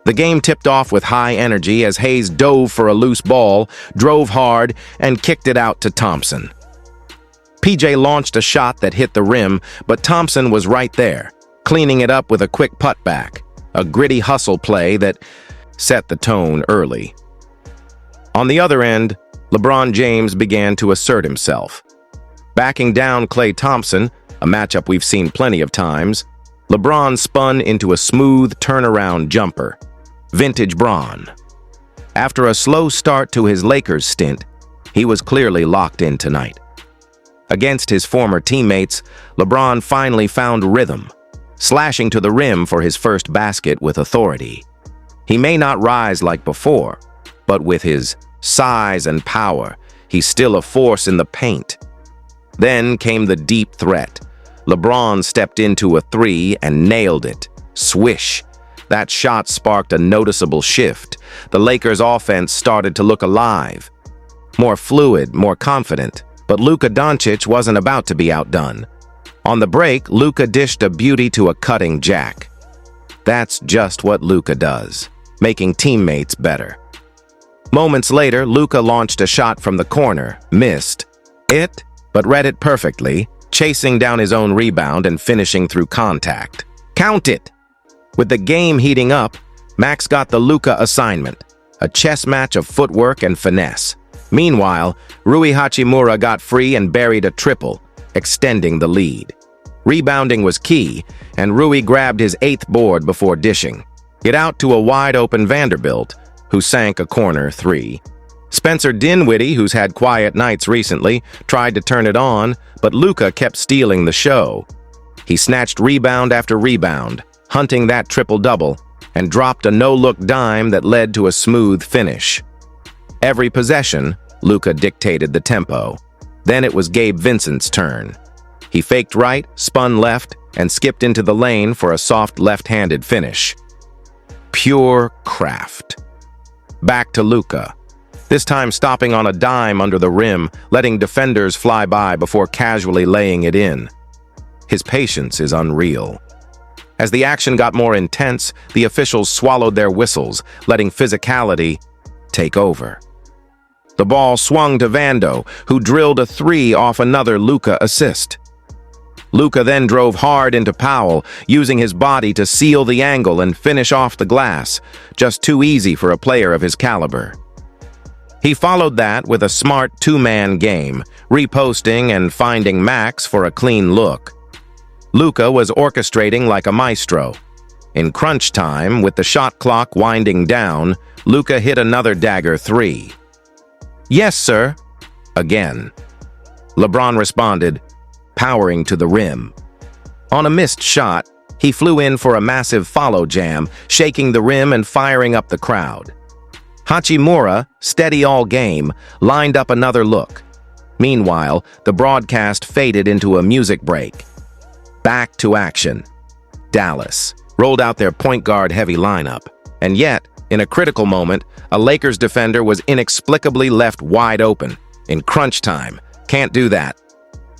The game tipped off with high energy as Hayes dove for a loose ball, drove hard, and kicked it out to Thompson. PJ launched a shot that hit the rim, but Thompson was right there, cleaning it up with a quick putback, a gritty hustle play that set the tone early. On the other end, LeBron James began to assert himself. Backing down Klay Thompson, a matchup we've seen plenty of times, LeBron spun into a smooth turnaround jumper. Vintage Bron. After a slow start to his Lakers stint, he was clearly locked in tonight. Against his former teammates, LeBron finally found rhythm, slashing to the rim for his first basket with authority. He may not rise like before, but with his size and power, he's still a force in the paint. Then came the deep threat. LeBron stepped into a three and nailed it. Swish. That shot sparked a noticeable shift. The Lakers' offense started to look alive. More fluid, more confident. But Luka Dončić wasn't about to be outdone. On the break, Luka dished a beauty to a cutting jack. That's just what Luka does, making teammates better. Moments later, Luka launched a shot from the corner, missed it, but read it perfectly, chasing down his own rebound and finishing through contact. Count it! With the game heating up, Max got the Luka assignment, a chess match of footwork and finesse. Meanwhile, Rui Hachimura got free and buried a triple, extending the lead. Rebounding was key, and Rui grabbed his 8th board before dishing it out to a wide-open Vanderbilt, who sank a corner three. Spencer Dinwiddie, who's had quiet nights recently, tried to turn it on, but Luka kept stealing the show. He snatched rebound after rebound, hunting that triple-double, and dropped a no-look dime that led to a smooth finish. Every possession, Luka dictated the tempo. Then it was Gabe Vincent's turn. He faked right, spun left, and skipped into the lane for a soft left-handed finish. Pure craft. Back to Luka, this time stopping on a dime under the rim, letting defenders fly by before casually laying it in. His patience is unreal. As the action got more intense, the officials swallowed their whistles, letting physicality take over. The ball swung to Vando, who drilled a three off another Luka assist. Luka then drove hard into Powell, using his body to seal the angle and finish off the glass, just too easy for a player of his caliber. He followed that with a smart two-man game, reposting and finding Max for a clean look. Luka was orchestrating like a maestro. In crunch time, with the shot clock winding down, Luka hit another dagger three. "Yes, sir." Again. LeBron responded, powering to the rim. On a missed shot, he flew in for a massive follow jam, shaking the rim and firing up the crowd. Hachimura, steady all game, lined up another look. Meanwhile, the broadcast faded into a music break. Back to action. Dallas rolled out their point guard heavy lineup, and yet, in a critical moment, a Lakers defender was inexplicably left wide open. In crunch time, can't do that.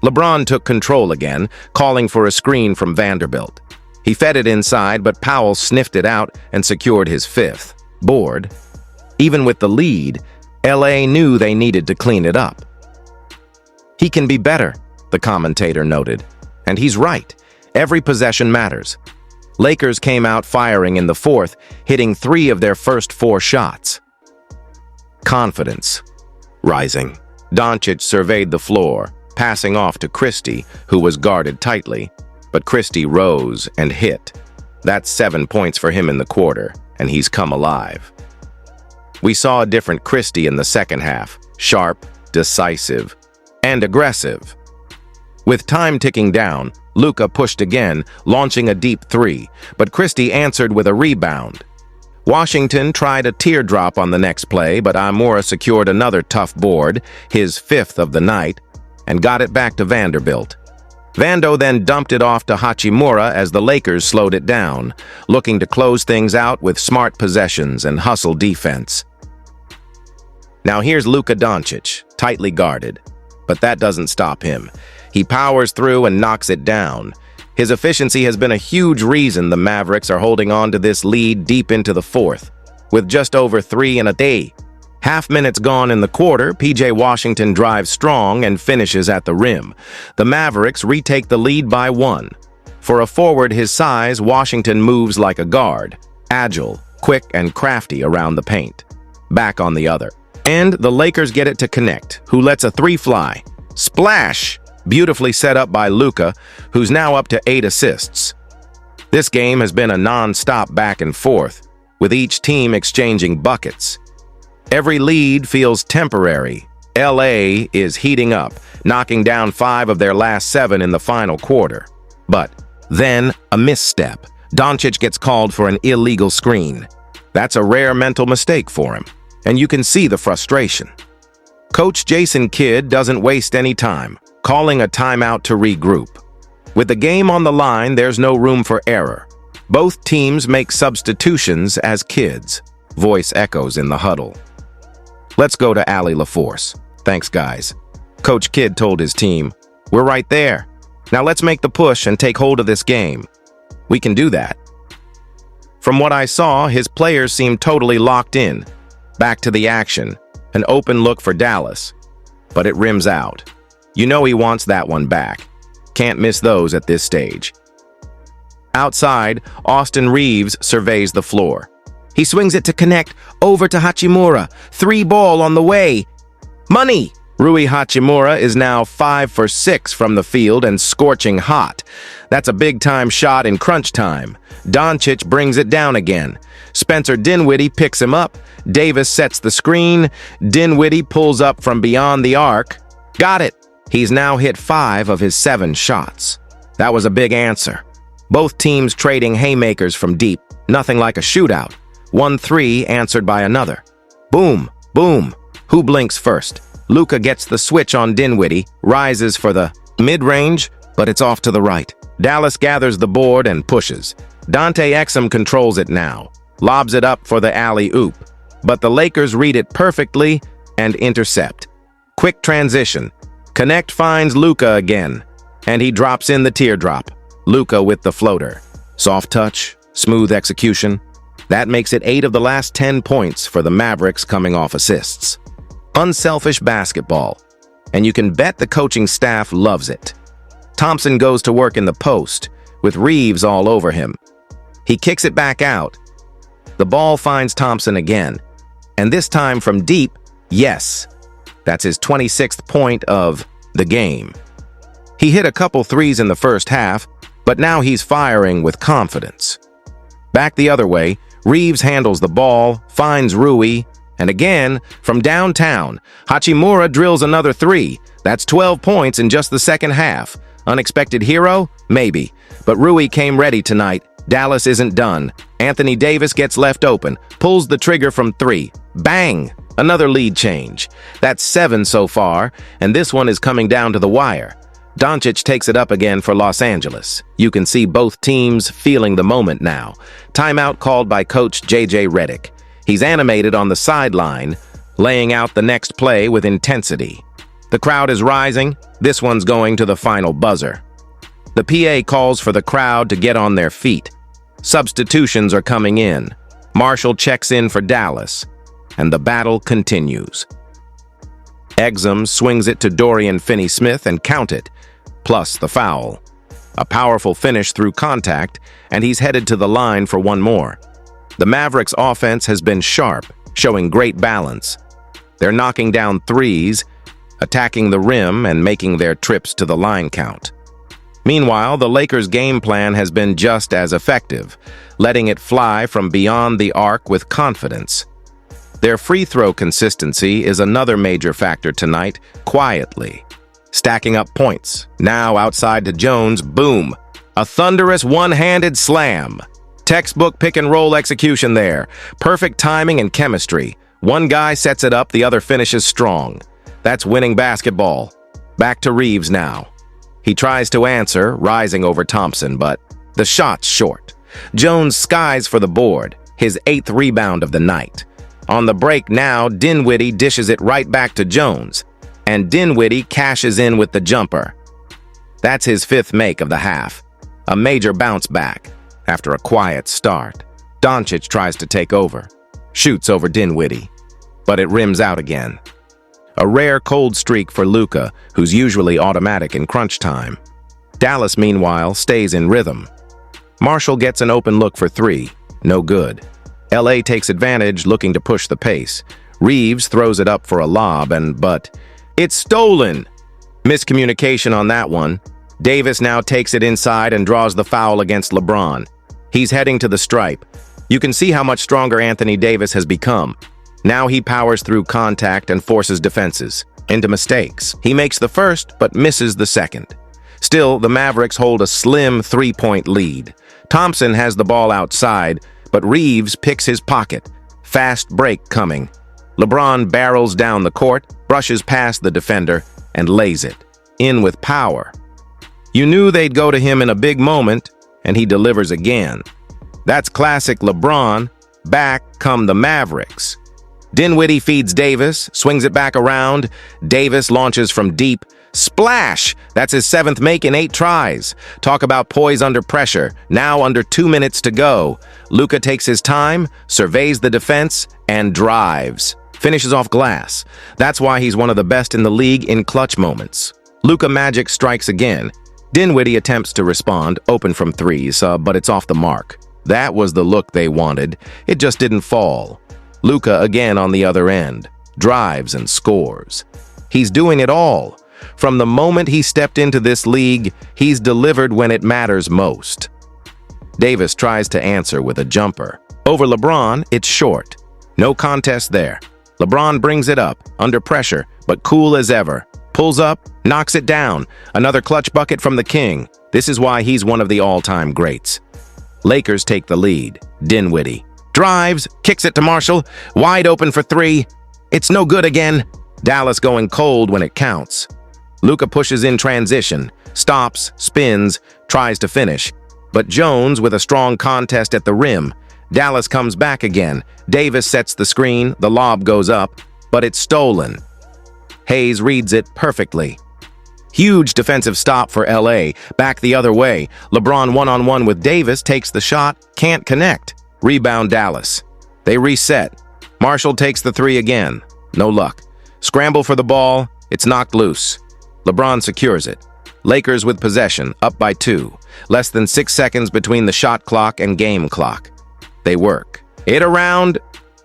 LeBron took control again, calling for a screen from Vanderbilt. He fed it inside, but Powell sniffed it out and secured his 5th board. Even with the lead, LA knew they needed to clean it up. "He can be better," the commentator noted. And he's right. Every possession matters. Lakers came out firing in the 4th, hitting 3 of their first 4 shots. Confidence rising. Dončić surveyed the floor, passing off to Christie, who was guarded tightly. But Christie rose and hit. That's 7 points for him in the quarter, and he's come alive. We saw a different Christie in the second half, sharp, decisive, and aggressive. With time ticking down, Luka pushed again, launching a deep 3, but Christie answered with a rebound. Washington tried a teardrop on the next play, but Amora secured another tough board, his 5th of the night, and got it back to Vanderbilt. Vando then dumped it off to Hachimura as the Lakers slowed it down, looking to close things out with smart possessions and hustle defense. Now here's Luka Dončić, tightly guarded, but that doesn't stop him. He powers through and knocks it down. His efficiency has been a huge reason the Mavericks are holding on to this lead deep into the fourth, with just over 3 in a day. Half minutes gone in the quarter, PJ Washington drives strong and finishes at the rim. The Mavericks retake the lead by 1. For a forward his size, Washington moves like a guard, agile, quick, and crafty around the paint. Back on the other. And the Lakers get it to connect, who lets a 3 fly. Splash! Beautifully set up by Luka, who's now up to 8 assists. This game has been a non-stop back and forth, with each team exchanging buckets. Every lead feels temporary. LA is heating up, knocking down 5 of their last 7 in the final quarter. But then, a misstep. Dončić gets called for an illegal screen. That's a rare mental mistake for him, and you can see the frustration. Coach Jason Kidd doesn't waste any time, calling a timeout to regroup. With the game on the line, there's no room for error. Both teams make substitutions as Kidd's voice echoes in the huddle. Let's go to Allie LaForce. Thanks, guys. Coach Kidd told his team, "We're right there. Now let's make the push and take hold of this game. We can do that." From what I saw, his players seemed totally locked in. Back to the action, an open look for Dallas, but it rims out. You know he wants that one back. Can't miss those at this stage. Outside, Austin Reeves surveys the floor. He swings it to connect, over to Hachimura. 3 ball on the way. Money! Rui Hachimura is now 5 for 6 from the field and scorching hot. That's a big-time shot in crunch time. Dončić brings it down again. Spencer Dinwiddie picks him up. Davis sets the screen. Dinwiddie pulls up from beyond the arc. Got it! He's now hit 5 of his 7 shots. That was a big answer. Both teams trading haymakers from deep. Nothing like a shootout. 1-3 answered by another. Boom, boom. Who blinks first? Luka gets the switch on Dinwiddie, rises for the mid-range, but it's off to the right. Dallas gathers the board and pushes. Dante Exum controls it now, lobs it up for the alley-oop. But the Lakers read it perfectly and intercept. Quick transition. Connect finds Luka again, and he drops in the teardrop. Luka with the floater. Soft touch, smooth execution. That makes it 8 of the last 10 points for the Mavericks coming off assists. Unselfish basketball, and you can bet the coaching staff loves it. Thompson goes to work in the post, with Reeves all over him. He kicks it back out. The ball finds Thompson again, and this time from deep, yes. That's his 26th point of the game. He hit a couple threes in the first half, but now he's firing with confidence. Back the other way, Reeves handles the ball, finds Rui, and again, from downtown, Hachimura drills another 3. That's 12 points in just the second half. Unexpected hero? Maybe. But Rui came ready tonight. Dallas isn't done. Anthony Davis gets left open, pulls the trigger from 3. Bang! Another lead change. That's 7 so far, and this one is coming down to the wire. Dončić takes it up again for Los Angeles. You can see both teams feeling the moment now. Timeout called by Coach J.J. Redick. He's animated on the sideline, laying out the next play with intensity. The crowd is rising. This one's going to the final buzzer. The PA calls for the crowd to get on their feet. Substitutions are coming in. Marshall checks in for Dallas, and the battle continues. Exum swings it to Dorian Finney-Smith and count it, plus the foul. A powerful finish through contact, and he's headed to the line for one more. The Mavericks' offense has been sharp, showing great balance. They're knocking down threes, attacking the rim, and making their trips to the line count. Meanwhile, the Lakers' game plan has been just as effective, letting it fly from beyond the arc with confidence. Their free throw consistency is another major factor tonight, quietly. Stacking up points. Now outside to Jones, boom. A thunderous one-handed slam. Textbook pick-and-roll execution there. Perfect timing and chemistry. One guy sets it up, the other finishes strong. That's winning basketball. Back to Reeves now. He tries to answer, rising over Thompson, but the shot's short. Jones skies for the board, his 8th rebound of the night. On the break now, Dinwiddie dishes it right back to Jones, and Dinwiddie cashes in with the jumper. That's his 5th make of the half. A major bounce back after a quiet start. Dončić tries to take over, shoots over Dinwiddie, but it rims out again. A rare cold streak for Luka, who's usually automatic in crunch time. Dallas, meanwhile, stays in rhythm. Marshall gets an open look for three. No good. LA takes advantage, looking to push the pace. Reeves throws it up for a lob, but it's stolen! Miscommunication on that one. Davis now takes it inside and draws the foul against LeBron. He's heading to the stripe. You can see how much stronger Anthony Davis has become. Now he powers through contact and forces defenses into mistakes. He makes the first, but misses the second. Still, the Mavericks hold a slim 3-point lead. Thompson has the ball outside, but Reeves picks his pocket. Fast break coming. LeBron barrels down the court, brushes past the defender, and lays it. In with power. You knew they'd go to him in a big moment, and he delivers again. That's classic LeBron. Back come the Mavericks. Dinwiddie feeds Davis, swings it back around. Davis launches from deep. Splash! That's his 7th make in 8 tries. Talk about poise under pressure. Now under 2 minutes to go. Luka takes his time, surveys the defense, and drives. Finishes off glass. That's why he's one of the best in the league in clutch moments. Luka magic strikes again. Dinwiddie attempts to respond, open from threes, but it's off the mark. That was the look they wanted. It just didn't fall. Luka again on the other end. Drives and scores. He's doing it all. From the moment he stepped into this league, he's delivered when it matters most. Davis tries to answer with a jumper. Over LeBron, it's short. No contest there. LeBron brings it up, under pressure, but cool as ever. Pulls up, knocks it down. Another clutch bucket from the King. This is why he's one of the all-time greats. Lakers take the lead. Dinwiddie drives, kicks it to Marshall. Wide open for 3. It's no good again. Dallas going cold when it counts. Luka pushes in transition, stops, spins, tries to finish. But Jones with a strong contest at the rim. Dallas comes back again. Davis sets the screen, the lob goes up, but it's stolen. Hayes reads it perfectly. Huge defensive stop for LA. Back the other way. LeBron one-on-one with Davis, takes the shot, can't connect. Rebound Dallas. They reset. Marshall takes the 3 again. No luck. Scramble for the ball. It's knocked loose. LeBron secures it. Lakers with possession, up by 2. Less than 6 seconds between the shot clock and game clock. They work. It around.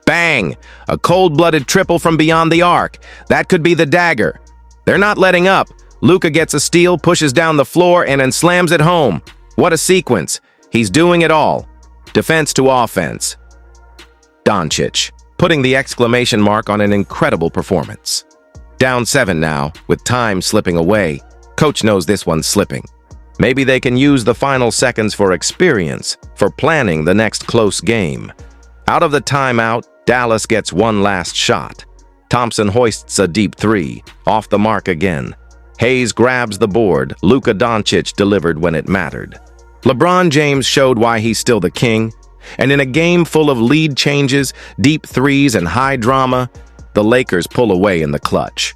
Bang! A cold-blooded triple from beyond the arc. That could be the dagger. They're not letting up. Luka gets a steal, pushes down the floor, and then slams it home. What a sequence. He's doing it all. Defense to offense. Dončić, putting the exclamation mark on an incredible performance. Down 7 now, with time slipping away. Coach knows this one's slipping. Maybe they can use the final seconds for experience, for planning the next close game. Out of the timeout, Dallas gets one last shot. Thompson hoists a deep 3, off the mark again. Hayes grabs the board. Luka Dončić delivered when it mattered. LeBron James showed why he's still the king. And in a game full of lead changes, deep 3s, and high drama, the Lakers pull away in the clutch.